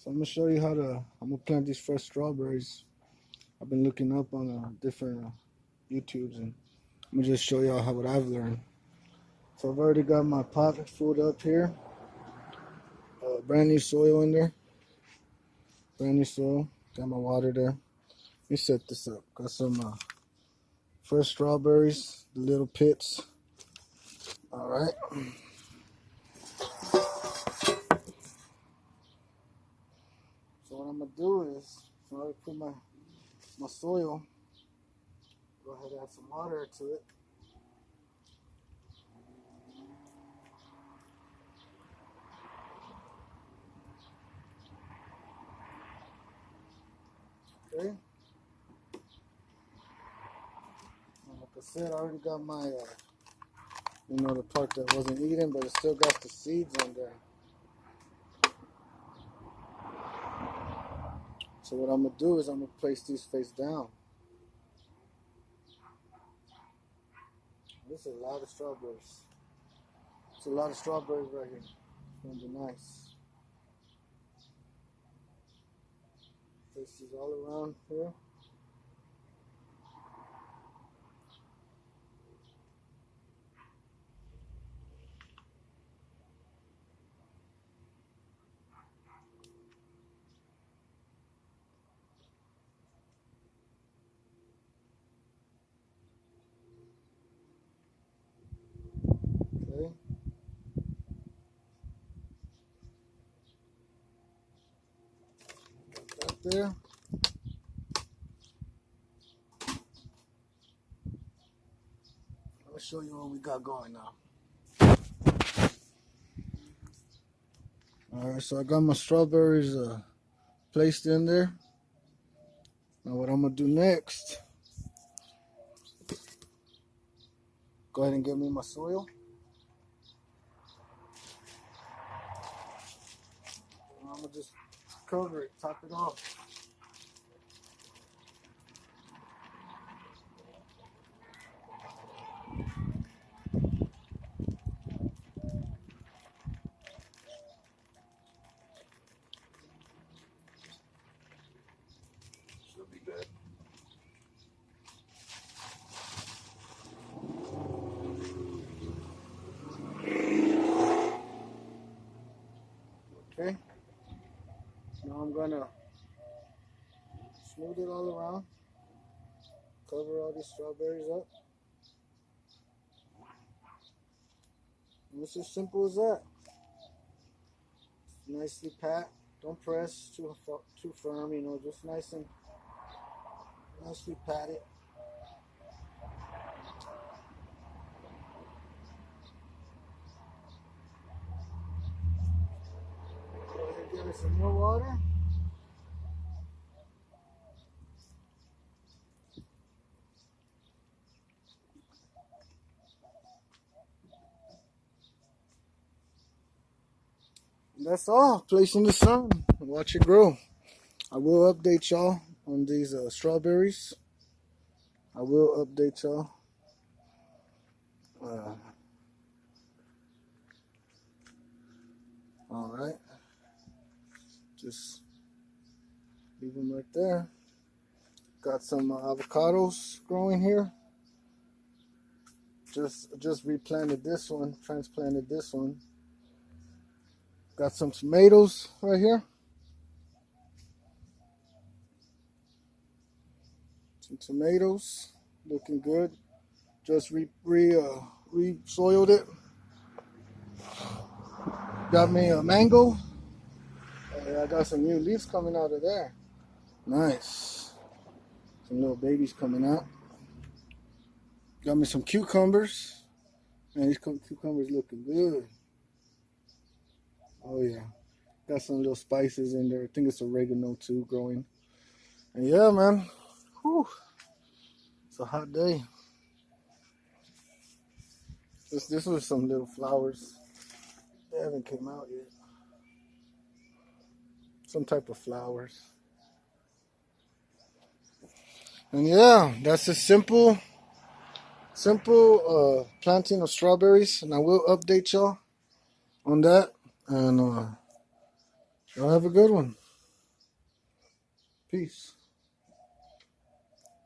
So I'm gonna show you I'm gonna plant these fresh strawberries. I've been looking up on different YouTubes, and I'm gonna just show y'all what I've learned. So I've already got my pot filled up here. Brand new soil in there. Brand new soil. Got my water there. Let me set this up. Got some fresh strawberries, the little pits. All right. So what I'm gonna do is, so I put my soil. Go ahead and add some water to it. Okay. Like I said, I already got my, the part that wasn't eaten, but it still got the seeds on there. So what I'm gonna do is I'm gonna place these face down. This is a lot of strawberries. It's a lot of strawberries right here. It's gonna be nice. Place these all around here. Okay. Got that there. I'll show you what we got going now. Alright, so I got my strawberries placed in there. Now what I'm gonna do next, go ahead and get me my soil. I'm gonna just cover it, top it off. Should be good. Okay. Now I'm gonna smooth it all around. Cover all these strawberries up. And it's as simple as that. Nicely pat. Don't press too firm, just nicely pat it. Go ahead and give it some more water. And that's all. Place in the sun. Watch it grow. I will update y'all on these strawberries. I will update y'all. All right. Just leave them right there. Got some avocados growing here. Just replanted this one, transplanted this one. Got some tomatoes right here. Some tomatoes, looking good. Just re-soiled it. Got me a mango. I got some new leaves coming out of there. Nice. Some little babies coming out. Got me some cucumbers. Man, these cucumbers looking good. Oh yeah. Got some little spices in there. I think it's oregano too growing. And yeah, man. Whew. It's a hot day. This was some little flowers. They haven't came out yet. Some type of flowers. And yeah, that's a simple planting of strawberries. And I will update y'all on that. And y'all have a good one. Peace.